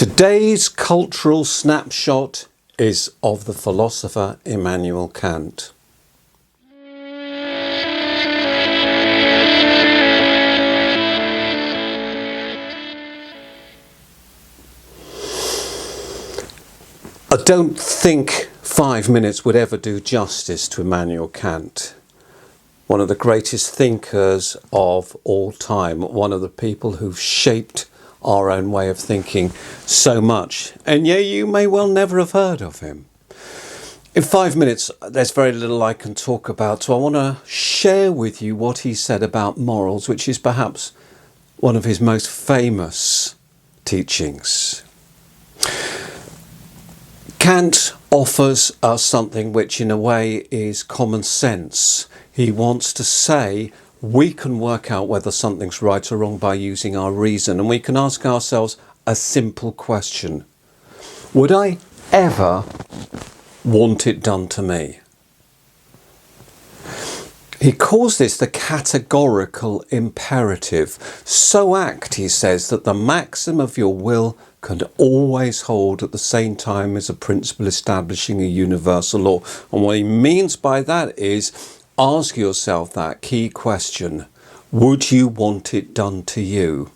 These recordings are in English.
Today's cultural snapshot is of the philosopher Immanuel Kant. I don't think 5 minutes would ever do justice to Immanuel Kant, one of the greatest thinkers of all time, one of the people who've shaped our own way of thinking so much, and yeah, you may well never have heard of him. In 5 minutes, there's very little I can talk about, so I want to share with you what he said about morals, which is perhaps one of his most famous teachings. Kant offers us something which in a way is common sense. He wants to say we can work out whether something's right or wrong by using our reason, and we can ask ourselves a simple question. Would I ever want it done to me? He calls this the categorical imperative. So act, he says, that the maxim of your will can always hold at the same time as a principle establishing a universal law. And what he means by that is, ask yourself that key question: would you want it done to you?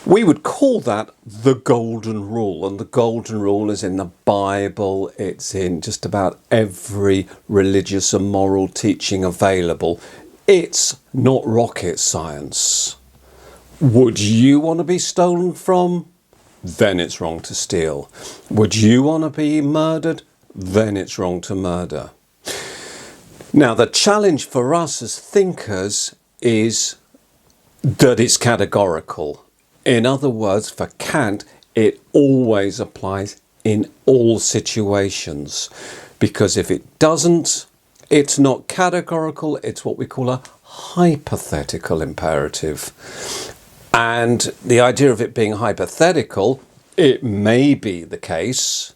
We would call that the golden rule, and the golden rule is in the Bible, it's in just about every religious and moral teaching available. It's not rocket science. Would you want to be stolen from? Then it's wrong to steal. Would you want to be murdered? Then it's wrong to murder. Now, the challenge for us as thinkers is that it's categorical. In other words, for Kant, it always applies in all situations. Because if it doesn't, it's not categorical, it's what we call a hypothetical imperative. And the idea of it being hypothetical, it may be the case,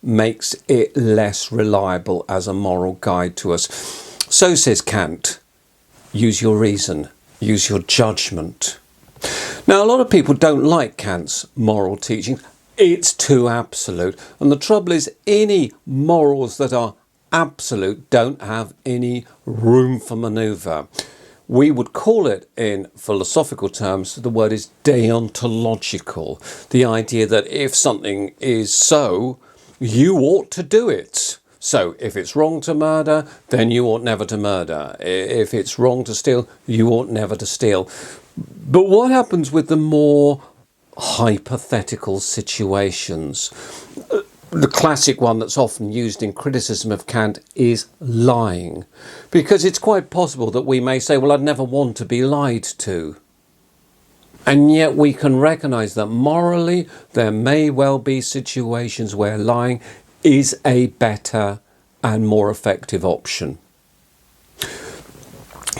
makes it less reliable as a moral guide to us. So says Kant, use your reason, use your judgment. Now, a lot of people don't like Kant's moral teaching. It's too absolute. And the trouble is, any morals that are absolute don't have any room for manoeuvre. We would call it, in philosophical terms, the word is deontological. The idea that if something is so, you ought to do it. So if it's wrong to murder, then you ought never to murder. If it's wrong to steal, you ought never to steal. But what happens with the more hypothetical situations? The classic one that's often used in criticism of Kant is lying. Because it's quite possible that we may say, well, I'd never want to be lied to. And yet we can recognise that morally there may well be situations where lying is a better and more effective option.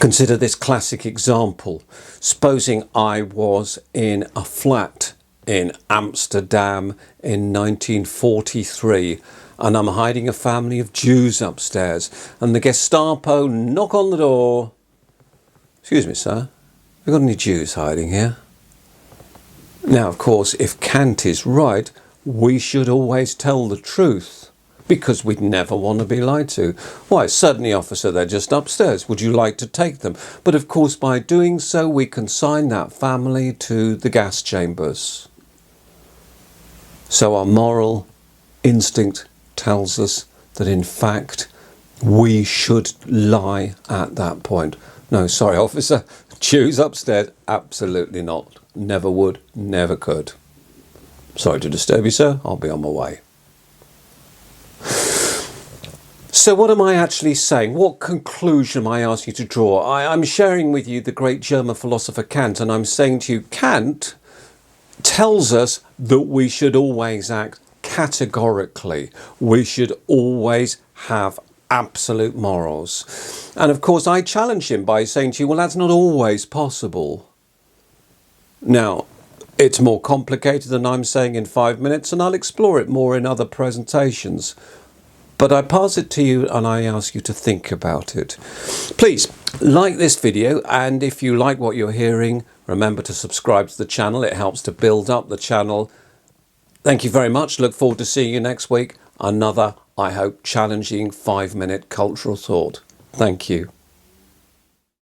Consider this classic example. Supposing I was in a flat in Amsterdam in 1943 and I'm hiding a family of Jews upstairs, and the Gestapo knock on the door. Excuse me, sir, have you got any Jews hiding here? Now, of course, if Kant is right, we should always tell the truth, because we'd never want to be lied to. Why, certainly, officer, they're just upstairs. Would you like to take them? But of course, by doing so, we consign that family to the gas chambers. So our moral instinct tells us that, in fact, we should lie at that point. No, sorry, officer, Jews upstairs? Absolutely not. Never would, never could. Sorry to disturb you, sir. I'll be on my way. So what am I actually saying? What conclusion am I asking you to draw? I'm sharing with you the great German philosopher Kant, and I'm saying to you, Kant tells us that we should always act categorically. We should always have absolute morals. And of course, I challenge him by saying to you, well, that's not always possible. Now, it's more complicated than I'm saying in 5 minutes, and I'll explore it more in other presentations. But I pass it to you and I ask you to think about it. Please like this video, and if you like what you're hearing, remember to subscribe to the channel. It helps to build up the channel. Thank you very much. Look forward to seeing you next week. Another, I hope, challenging 5-minute cultural thought. Thank you.